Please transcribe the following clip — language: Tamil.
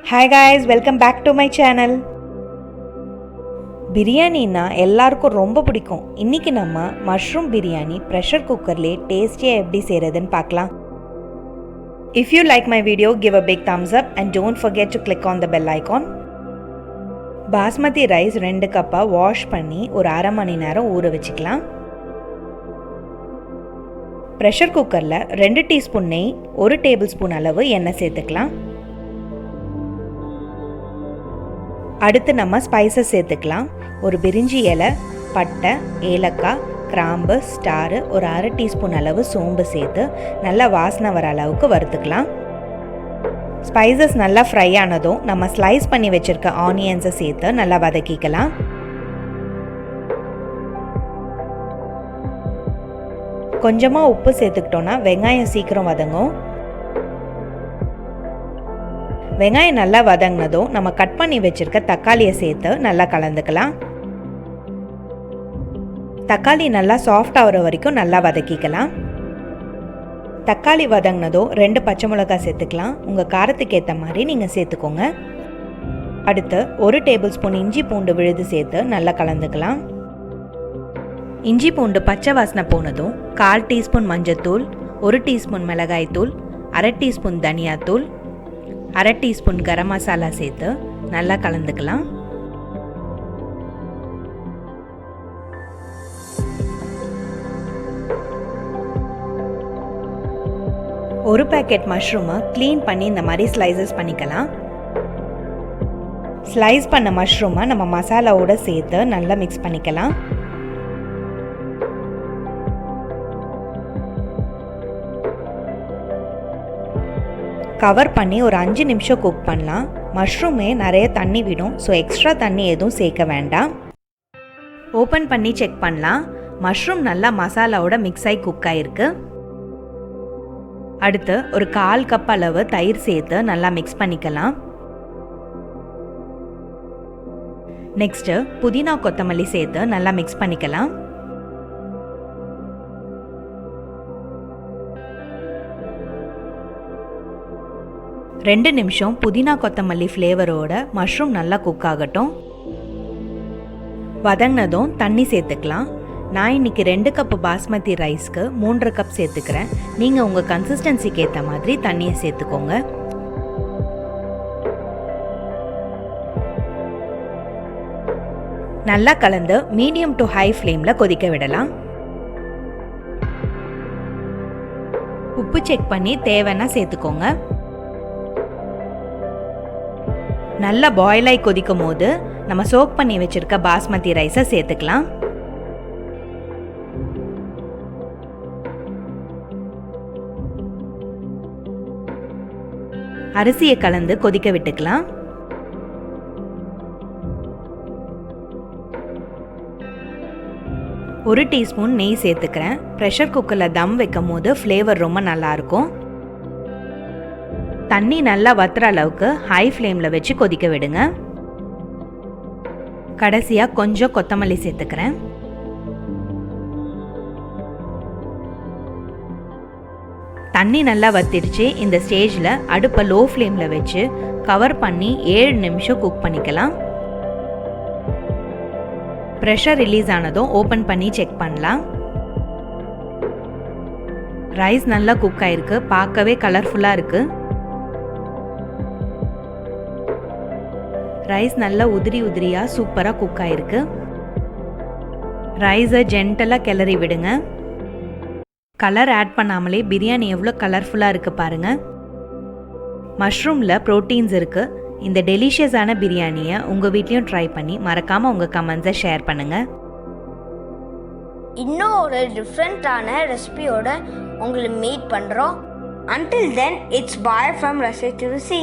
Hi guys, welcome back to my channel. பிரியாணின்னா எல்லாருக்கும் ரொம்ப பிடிக்கும். இன்னைக்கு நம்ம மஷ்ரூம் பிரியாணி ப்ரெஷர் குக்கர்லே டேஸ்டியா எப்படி செய்யறதுன்னு பார்க்கலாம். If you like my video, give a big thumbs up and don't forget to click on the bell icon. Basmati rice 2 kappa wash பண்ணி ஒரு அரை மணி நேரம் ஊற வச்சுக்கலாம். ப்ரெஷர் குக்கரில் 2 டீஸ்பூன் நெய், 1 டேபிள் ஸ்பூன் அளவு எண்ணெய் சேர்த்துக்கலாம். அடுத்து நம்ம ஸ்பைசஸ் சேர்த்துக்கலாம். ஒரு பிரிஞ்சி இலை, பட்டை, ஏலக்காய், கிராம்பு, ஸ்டாரு, ஒரு அரை டீஸ்பூன் அளவு சோம்பு சேர்த்து நல்லா வாசனை வர அளவுக்கு வறுத்துக்கலாம். ஸ்பைசஸ் நல்லா ஃப்ரை ஆனதும் நம்ம ஸ்லைஸ் பண்ணி வச்சுருக்க ஆனியன்ஸை சேர்த்து நல்லா வதக்கிக்கலாம். கொஞ்சமாக உப்பு சேர்த்துக்கிட்டோன்னா வெங்காயம் சீக்கிரம் வதங்கும். வெங்காயம் நல்லா வதங்கினதும் நம்ம கட் பண்ணி வச்சுருக்க தக்காளியை சேர்த்து நல்லா கலந்துக்கலாம். தக்காளி நல்லா சாஃப்ட் ஆகிற வரைக்கும் நல்லா வதக்கிக்கலாம். தக்காளி வதங்கினதும் 2 பச்சை மிளகாய் சேர்த்துக்கலாம். உங்கள் காரத்துக்கு ஏற்ற மாதிரி நீங்கள் சேர்த்துக்கோங்க. அடுத்து 1 டேபிள் ஸ்பூன் இஞ்சி பூண்டு விழுது சேர்த்து நல்லா கலந்துக்கலாம். இஞ்சி பூண்டு பச்சை வாசனை போனதும் 1/4 டீஸ்பூன் மஞ்சத்தூள், 1 டீஸ்பூன் மிளகாய்த்தூள், அரை டீஸ்பூன் தனியாத்தூள், அரை டீஸ்பூன் கரம் மசாலா சேர்த்து நல்லா கலந்துக்கலாம். ஒரு பேக்கெட் மஷ்ரூமை க்ளீன் பண்ணி இந்த மாதிரி ஸ்லைசஸ் பண்ணிக்கலாம். ஸ்லைஸ் பண்ண மஷ்ரூமை நம்ம மசாலாவோட சேர்த்து நல்லா மிக்ஸ் பண்ணிக்கலாம். கவர் பண்ணி ஒரு 5 நிமிஷம் குக் பண்ணலாம். மஷ்ரூமே நிறைய தண்ணி விடும், ஸோ எக்ஸ்ட்ரா தண்ணி எதுவும் சேர்க்க வேண்டாம். ஓப்பன் பண்ணி செக் பண்ணலாம். மஷ்ரூம் நல்லா மசாலாவோட மிக்ஸ் ஆகி குக் ஆகிருக்கு. அடுத்து ஒரு 1/4 கப் அளவு தயிர் சேர்த்து நல்லா மிக்ஸ் பண்ணிக்கலாம். நெக்ஸ்ட்டு புதினா கொத்தமல்லி சேர்த்து நல்லா மிக்ஸ் பண்ணிக்கலாம். ரெண்டு நிமிஷம் புதினா கொத்தமல்லி ஃப்ளேவரோட மஷ்ரூம் நல்லா குக் ஆகட்டும். வதங்கினதும் தண்ணி சேர்த்துக்கலாம். நான் இன்னைக்கு 2 கப் பாஸ்மதி ரைஸ்க்கு 3 கப் சேர்த்துக்கிறேன். நீங்கள் உங்கள் கன்சிஸ்டன்சிக்கு ஏற்ற மாதிரி தண்ணியை சேர்த்துக்கோங்க. நல்லா கலந்து மீடியம் டு ஹை ஃப்ளேமில் கொதிக்க விடலாம். உப்பு செக் பண்ணி தேவைன்னா சேர்த்துக்கோங்க. நல்லா பாயில் ஆகி கொதிக்கும் போது நம்ம சோக் பண்ணி வச்சிருக்க பாஸ்மதி ரைஸை சேர்த்துக்கலாம். அரிசியை கலந்து கொதிக்க விட்டுக்கலாம். ஒரு டீஸ்பூன் நெய் சேர்த்துக்கிறேன். ப்ரெஷர் குக்கரில் தம் வைக்கும் போது ஃப்ளேவர் ரொம்ப நல்லாயிருக்கும். தண்ணி நல்லா வத்துற அளவுக்கு ஹை ஃப்ளேமில் வச்சு கொதிக்க விடுங்க. கடைசியாக கொஞ்சம் கொத்தமல்லி சேர்த்துக்கிறேன். தண்ணி நல்லா வத்திடுச்சு. இந்த ஸ்டேஜில் அடுப்பை லோ ஃப்ளேமில் வச்சு கவர் பண்ணி 7 நிமிஷம் குக் பண்ணிக்கலாம். ப்ரெஷர் ரிலீஸ் ஆனதும் ஓப்பன் பண்ணி செக் பண்ணலாம். ரைஸ் நல்லா குக் ஆயிருக்கு. பார்க்கவே கலர்ஃபுல்லாக இருக்குது. ரைஸ் நல்லா உதிரியாக சூப்பராக குக் ஆகிருக்கு. ரைஸை ஜென்டலாக கிளறி விடுங்க. கலர் ஆட் பண்ணாமலே பிரியாணி எவ்வளோ கலர்ஃபுல்லாக இருக்குது பாருங்கள். மஷ்ரூமில் ப்ரோட்டீன்ஸ் இருக்குது. இந்த டெலிஷியஸான பிரியாணியை உங்கள் வீட்லேயும் ட்ரை பண்ணி மறக்காமல் உங்கள் கமெண்ட்ஸை ஷேர் பண்ணுங்கள். இன்னும் ஒரு டிஃப்ரெண்ட்டான ரெசிபியோட உங்களை மீட் பண்ணுறோம். Until then, it's bye from rasithurusi.